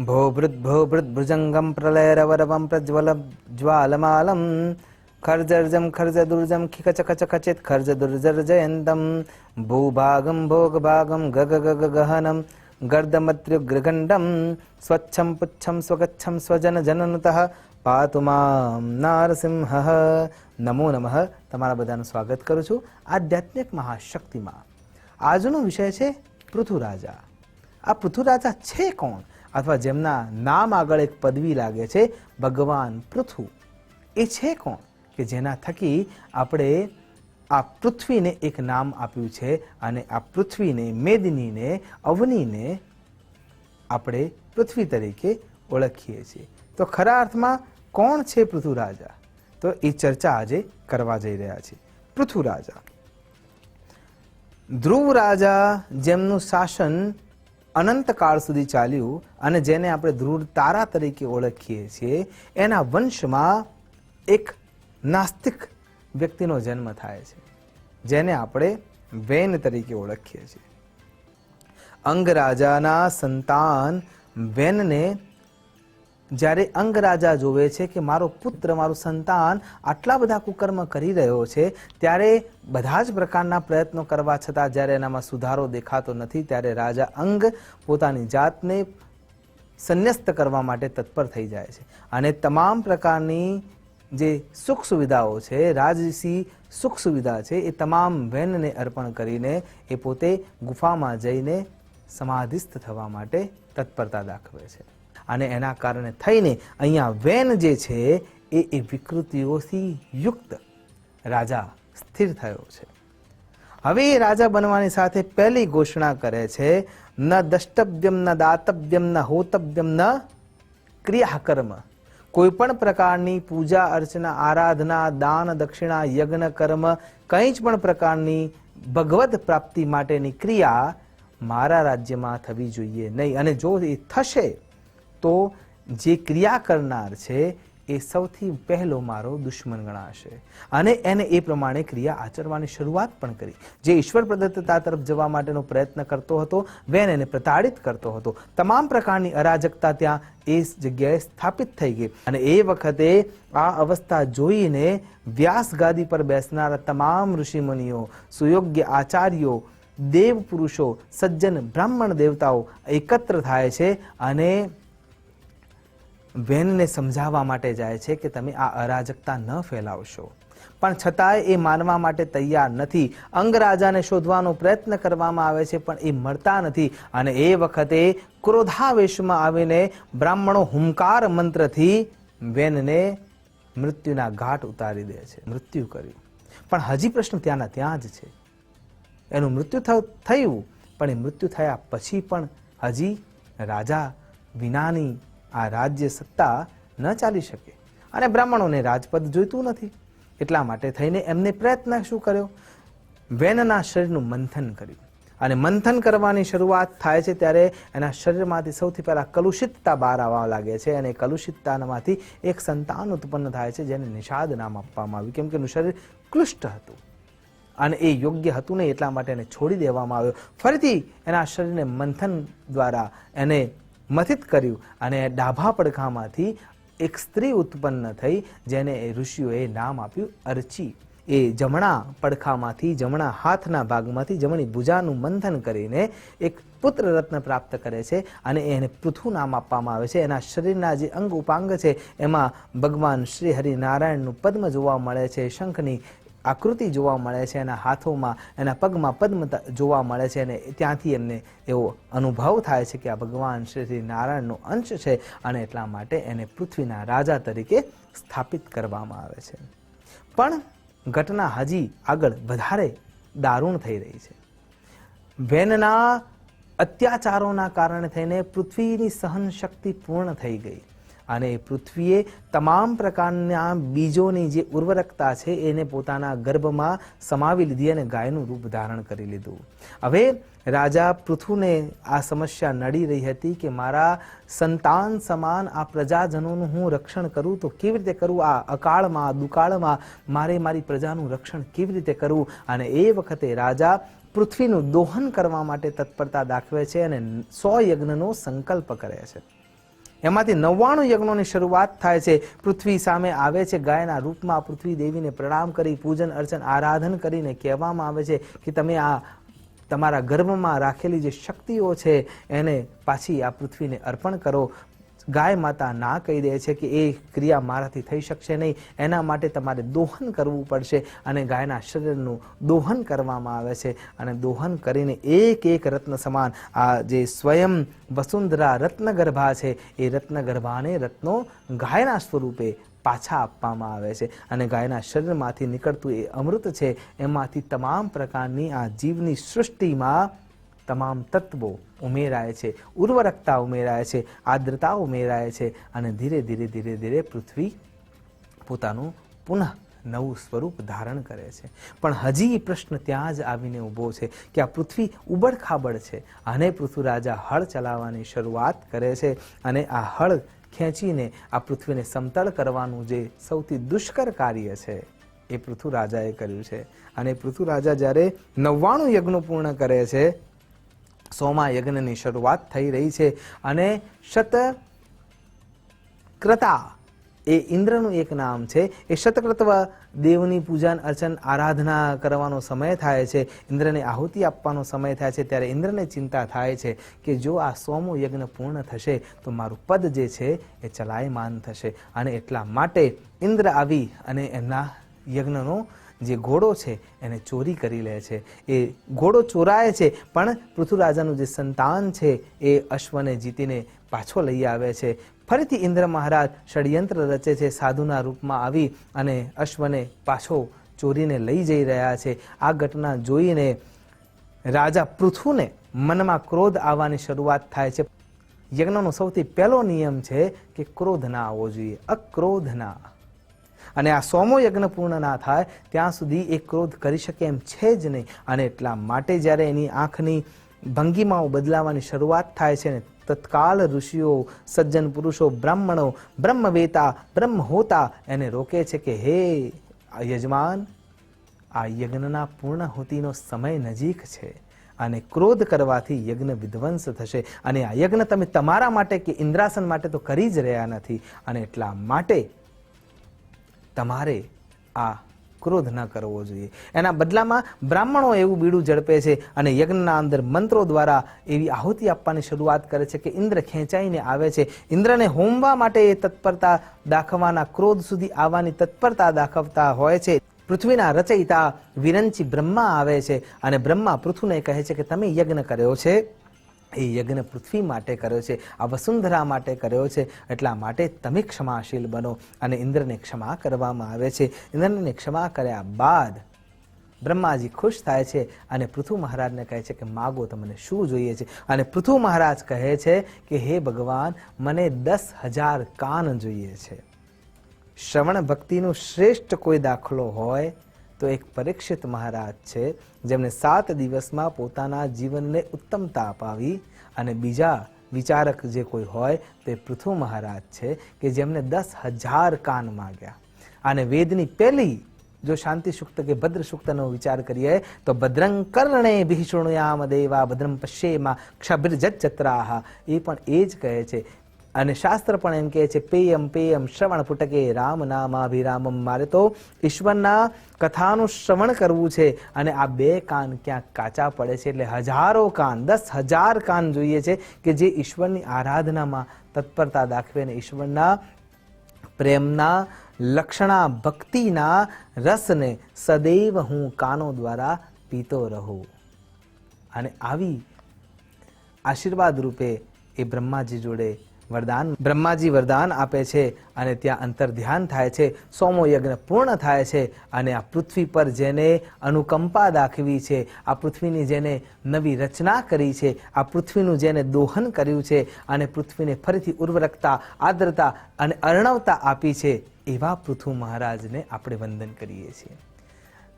भूभृद्भुजङ्गं प्रलयरवरवं प्रज्वलज्वालमालं खर्जर्जं खर्जदुर्जं खिकचकचकचित् खर्जदुर्जर्जयन्तं भूभागं भोगभागं गगगगहनं गर्दमत्र्युग्रगण्डं स्वच्छं पुच्छं स्वगच्छं स्वजनजननुतः पातु मां नारसिंहः। नमो नमः। તમારા બધાનું સ્વાગત કરું છું આધ્યાત્મિક મહાશક્તિમાં। આજનો વિષય છે પૃથુરાજા। આ પૃથુરાજા છે કોણ, અથવા જેમના નામ આગળ એક પદવી લાગે છે ભગવાન પૃથુ, એ છે કોણ કે જેના થકી આપણે આ પૃથ્વીને એક નામ આપ્યું છે અને આ પૃથ્વીને, મેદનીને, અવનીને આપણે પૃથ્વી તરીકે ઓળખીએ છીએ। તો ખરા અર્થમાં કોણ છે પૃથુરાજા, તો એ ચર્ચા આજે કરવા જઈ રહ્યા છે। પૃથુરાજા ધ્રુવ રાજા, જેમનું શાસન અનંતકાળ સુધી ચાલ્યું અને જેને આપણે ધ્રુવ તારા તરીકે ઓળખીએ છીએ, એના વંશમાં એક નાસ્તિક વ્યક્તિનો જન્મ થાય છે જેને આપણે વેન તરીકે ઓળખીએ છીએ। અંગરાજાના સંતાન વેનને જ્યારે અંગરાજા જોવે છે કે મારો પુત્ર, મારું સંતાન આટલા બધા કુકર્મ કરી રહ્યો છે, ત્યારે બધા જ પ્રકારના પ્રયત્નો કરવા છતાં જ્યારે એનામાં સુધારો દેખાતો નથી, ત્યારે રાજા અંગ પોતાની જાતને સંન્યસ્ત કરવા માટે તત્પર થઈ જાય છે અને તમામ પ્રકારની જે સુખ સુવિધાઓ છે, રાજસી સુખ સુવિધા છે, એ તમામ વેનને અર્પણ કરીને એ પોતે ગુફામાં જઈને સમાધિસ્થ થવા માટે તત્પરતા દાખવે છે। અને એના કારણે થઈને અહીંયા વેન જે છે એ વિકૃતિઓથી યુક્ત રાજા સ્થિર થયો છે। હવે એ રાજા બનવાની સાથે પહેલી ઘોષણા કરે છે, ન દ્રષ્ટવ્યમ, ન દાતવ્યમ, ન હોતવ્યમ, ન ક્રિયાકર્મ। કોઈ પણ પ્રકારની પૂજા અર્ચના, આરાધના, દાન, દક્ષિણા, યજ્ઞ, કર્મ, કંઈ જ પણ પ્રકારની ભગવદ પ્રાપ્તિ માટેની ક્રિયા મારા રાજ્યમાં થવી જોઈએ નહીં, અને જો એ થશે તો જે ક્રિયા કરનાર છે એ સૌથી પહેલો મારો દુશ્મન ગણાશે। અને એને એ પ્રમાણે ક્રિયા આચરવાની શરૂઆત પણ કરી। જે ઈશ્વર પ્રદત્તતા તરફ જવા માટેનો પ્રયત્ન કરતો હતો, વેન એને પ્રતાડિત કરતો હતો, તમામ પ્રકારની અરાજકતા ત્યાં એ જગ્યાએ સ્થાપિત થઈ ગઈ। અને એ વખતે આ અવસ્થા જોઈને વ્યાસ ગાદી પર બેસનારા તમામ ઋષિમુનિઓ, સુયોગ્ય આચાર્યો, દેવ પુરુષો, સજ્જન બ્રાહ્મણ દેવતાઓ એકત્ર થાય છે અને વેનને સમજાવવા માટે જાય છે કે તમે આ અરાજકતા ન ફેલાવશો, પણ છતાંય એ માનવા માટે તૈયાર નથી। અંગરાજાને શોધવાનો પ્રયત્ન કરવામાં આવે છે પણ એ મળતા નથી, અને એ વખતે ક્રોધાવેશમાં આવીને બ્રાહ્મણો હુંકાર મંત્રથી વેનને મૃત્યુના ઘાટ ઉતારી દે છે। મૃત્યુ કર્યું, પણ હજી પ્રશ્ન ત્યાંના ત્યાં જ છે। એનું મૃત્યુ થયું, પણ એ મૃત્યુ થયા પછી પણ હજી રાજા વિનાની આ રાજ્ય સત્તા ન ચાલી શકે, અને બ્રાહ્મણોને રાજપદ જોઈતું નથી। એટલા માટે થઈને એમને પ્રયત્ન શું કર્યો, વેનના શરીરનું મંથન કર્યું, અને મંથન કરવાની શરૂઆત થાય છે ત્યારે એના શરીરમાંથી સૌથી પહેલા કલુષિતતા બહાર આવવા લાગે છે, અને કલુષિતતામાંથી એક સંતાન ઉત્પન્ન થાય છે જેને નિષાદ નામ આપવામાં આવ્યું, કેમ કે એનું શરીર ક્લુષ્ટ હતું અને એ યોગ્ય હતું નહીં, એટલા માટે એને છોડી દેવામાં આવ્યો। ફરીથી એના શરીરને મંથન દ્વારા એને મથિત કર્યું અને ડાભા પડખામાંથી એક સ્ત્રી ઉત્પન્ન થઈ જેને એ ઋષિઓએ નામ આપ્યું અર્ચી। એ જમણા પડખામાંથી, જમણા હાથના ભાગમાંથી જમણી ભુજાનું મંથન કરીને એક પુત્ર રત્ન પ્રાપ્ત કરે છે અને એને પૃથુ નામ આપવામાં આવે છે। એના શરીરના જે અંગ ઉપાંગ છે એમાં ભગવાન શ્રી હરિનારાયણનું પદ્મ જોવા મળે છે, શંખની આકૃતિ જોવા મળે છે, એના હાથોમાં, એના પગમાં પદ્મ જોવા મળે છે, અને ત્યાંથી એમને એવો અનુભવ થાય છે કે આ ભગવાન શ્રી નારાયણનો અંશ છે, અને એટલા માટે એને પૃથ્વીના રાજા તરીકે સ્થાપિત કરવામાં આવે છે। પણ ઘટના હજી આગળ વધારે દારૂણ થઈ રહી છે। વેનના અત્યાચારોના કારણે થઈને પૃથ્વીની સહન શક્તિ પૂર્ણ થઈ ગઈ અને પૃથ્વીએ તમામ પ્રકારના બીજોની જે ઉર્વરકતા છે એને પોતાના ગર્ભમાં સમાવી લીધી અને ગાયનું રૂપ ધારણ કરી લીધું। હવે રાજા પૃથુને આ સમસ્યા નડી રહી હતી કે મારા સંતાન સમાન આ પ્રજાજનોનું હું રક્ષણ કરું તો કેવી રીતે કરું, આ અકાળમાં, દુકાળમાં મારે મારી પ્રજાનું રક્ષણ કેવી રીતે કરવું। અને એ વખતે રાજા પૃથ્વીનું દોહન કરવા માટે તત્પરતા દાખવે છે અને 100 યજ્ઞનો સંકલ્પ કરે છે। એમાંથી 99 યજ્ઞોની શરૂઆત થાય છે. પૃથ્વી સામે આવે છે ગાયના રૂપમાં. પૃથ્વી દેવીને પ્રણામ કરી પૂજન અર્ચન આરાધન કરીને કહેવામાં આવે છે કે તમે આ તમારા ગર્ભમાં રાખેલી જે શક્તિઓ છે એને પાછી આ પૃથ્વીને અર્પણ કરો. ગાય માતા ના કહી દે છે કે એ ક્રિયા મારાથી થઈ શકશે નહીં, એના માટે તમારે દોહન કરવું પડશે. અને ગાયના શરીરનું દોહન કરવામાં આવે છે અને દોહન કરીને એક એક રત્ન સમાન આ જે સ્વયં વસુંધરા રત્નગર્ભા છે એ રત્નગર્ભાને રત્નો ગાયના સ્વરૂપે પાછા આપવામાં આવે છે. અને ગાયના શરીરમાંથી નીકળતું એ અમૃત છે એમાંથી તમામ પ્રકારની આ જીવની સૃષ્ટિમાં તમામ તત્વો ઉમેરાય છે, ઉર્વરકતા ઉમેરાય છે, આર્દ્રતા ઉમેરાય છે અને ધીરે ધીરે ધીરે ધીરે પૃથ્વી પોતાનું પુનઃ નવું સ્વરૂપ ધારણ કરે છે. પણ હજી પ્રશ્ન ત્યાં જ આવીને ઊભો છે કે આ પૃથ્વી ઉબડખાબડ છે અને પૃથ્વીરાજા હળ ચલાવવાની શરૂઆત કરે છે અને આ હળ ખેંચીને આ પૃથ્વીને સમતળ કરવાનું જે સૌથી દુષ્કર કાર્ય છે એ પૃથ્વીરાજાએ કર્યું છે. અને પૃથ્વીરાજા જ્યારે 99 યજ્ઞો પૂર્ણ કરે છે, 100મા યજ્ઞની શરૂઆત થઈ રહી છે અને શતક્રતા એ ઇન્દ્રનું એક નામ છે. એ શતક્રત્વ દેવની પૂજન અર્ચન આરાધના કરવાનો સમય થાય છે, ઇન્દ્રને આહુતિ આપવાનો સમય થાય છે. ત્યારે ઇન્દ્રને ચિંતા થાય છે કે જો આ 100મો યજ્ઞ પૂર્ણ થશે તો મારું પદ જે છે એ ચલાયમાન થશે. અને એટલા માટે ઇન્દ્ર આવી અને એમના યજ્ઞનો જે ઘોડો છે એને ચોરી કરી લે છે. એ ઘોડો ચોરાય છે પણ પૃથ્વીરાજાનું જે સંતાન છે એ અશ્વને જીતીને પાછો લઈ આવે છે. ફરીથી ઇન્દ્ર મહારાજ ષડયંત્ર રચે છે, સાધુના રૂપમાં આવી અને અશ્વને પાછો ચોરીને લઈ જઈ રહ્યા છે. આ ઘટના જોઈને રાજા પૃથુને મનમાં ક્રોધ આવવાની શરૂઆત થાય છે. યજ્ઞનો સૌથી પહેલો નિયમ છે કે ક્રોધ ના આવવો જોઈએ, અક્રોધ ના. અને આ 100મો યજ્ઞ પૂર્ણ ના થાય ત્યાં સુધી એ ક્રોધ કરી શકે એમ છે જ નહીં. અને એટલા માટે જ્યારે એની આંખની ભંગીમાઓ બદલાવાની શરૂઆત થાય છે ને તત્કાલ ઋષિઓ, સજ્જન પુરુષો, બ્રાહ્મણો, બ્રહ્મવેતા, બ્રહ્મહોતા એને રોકે છે કે હે યજમાન, આ યજ્ઞના પૂર્ણાહુતિનો સમય નજીક છે અને ક્રોધ કરવાથી યજ્ઞ વિધ્વંસ થશે. અને આ યજ્ઞ તમે તમારા માટે કે ઇન્દ્રાસન માટે તો કરી જ રહ્યા નથી. અને એટલા માટે તમારે આ ક્રોધ ન કરવો જોઈએ. એના બદલામાં બ્રાહ્મણો એવું બીડું ઝડપે છે અને યજ્ઞના અંદર મંત્રો દ્વારા એવી આહુતિ આપવાની શરૂઆત કરે છે કે ઇન્દ્ર ખેંચાઈને આવે છે. ઇન્દ્રને હોમવા માટે એ તત્પરતા દાખવવાના, ક્રોધ સુધી આવવાની તત્પરતા દાખવતા હોય છે. પૃથ્વીના રચયિતા વિરંચી બ્રહ્મા આવે છે અને બ્રહ્મા પૃથુને કહે છે કે તમે યજ્ઞ કર્યો છે એ યજ્ઞ પૃથ્વી માટે કર્યો છે, આ વસુંધરા માટે કર્યો છે, એટલા માટે તમે ક્ષમાશીલ બનો. અને ઇન્દ્રને ક્ષમા કરવામાં આવે છે. ઇન્દ્રને ક્ષમા કર્યા બાદ બ્રહ્માજી ખુશ થાય છે અને પૃથુ મહારાજને કહે છે કે માગો, તમને શું જોઈએ છે? અને પૃથુ મહારાજ કહે છે કે હે ભગવાન, મને 10,000 કાન જોઈએ છે. શ્રવણ ભક્તિનું શ્રેષ્ઠ કોઈ દાખલો હોય તો એક પરીક્ષિત મહારાજ છે જેમણે 7 દિવસમાં પોતાના જીવનને ઉત્તમતા અપાવી. અને બીજા વિચારક જે કોઈ હોય તે પૃથુ મહારાજ છે કે જેમને 10,000 કાન માગ્યા. અને વેદની પહેલી જો શાંતિ સુક્ત કે ભદ્ર સુક્તનો વિચાર કરીએ તો ભદ્રં કર્ણે ભીષણયામ દેવા ભદ્રમ પશ્યેમા ક્ષભિર્જત્રાહ, એ પણ એ જ કહે છે. અને શાસ્ત્ર પણ એમ કહે છે પેયમ પેયમ શ્રવણ પુટકે રામ નામાભિરામમ. મારે તો ઈશ્વરના કથાનું શ્રવણ કરવું છે અને આ 2 કાન ક્યાંક કાચા પડે છે, એટલે હજારો કાન, 10,000 કાન જોઈએ છે કે જે ઈશ્વરની આરાધનામાં તત્પરતા દાખવે અને ઈશ્વરના પ્રેમના લક્ષણા ભક્તિના રસને સદૈવ હું કાનો દ્વારા પીતો રહું. અને આવી આશીર્વાદ રૂપે એ બ્રહ્માજી જોડે બ્રહ્માજી વરદાન આપે છે અને ત્યાં અંતર ધ્યાન થાય છે. 100મો યજ્ઞ પૂર્ણ થાય છે અને આ પૃથ્વી પર જેને અનુકંપા દાખવી છે, આ પૃથ્વીની જેને નવી રચના કરી છે, આ પૃથ્વીનું જેને દોહન કર્યું છે અને પૃથ્વીને ફરીથી ઉર્વરકતા, આર્દ્રતા અને અર્ણવતા આપી છે, એવા પૃથુ મહારાજને આપણે વંદન કરીએ છીએ.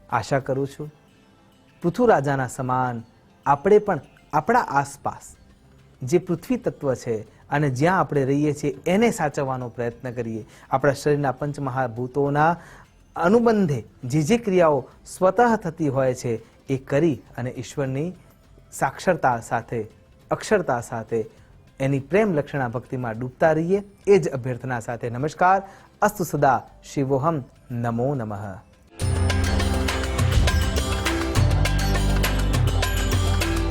આશા કરું છું પૃથુરાજાના સમાન આપણે પણ આપણા આસપાસ જે પૃથ્વી તત્વ છે અને જ્યાં આપણે રહીએ છીએ એને સાચવવાનો પ્રયત્ન કરીએ. આપણા શરીરના પંચમહાભૂતોના અનુબંધે જે ક્રિયાઓ સ્વતઃ થતી હોય છે એ કરી અને ઈશ્વરની સાક્ષરતા સાથે, અક્ષરતા સાથે એની પ્રેમ લક્ષણા ભક્તિમાં ડૂબતા રહીએ, એ જ અભ્યર્થના સાથે નમસ્કાર. અસ્તુ સદા. શિવોહમ. નમો નમઃ.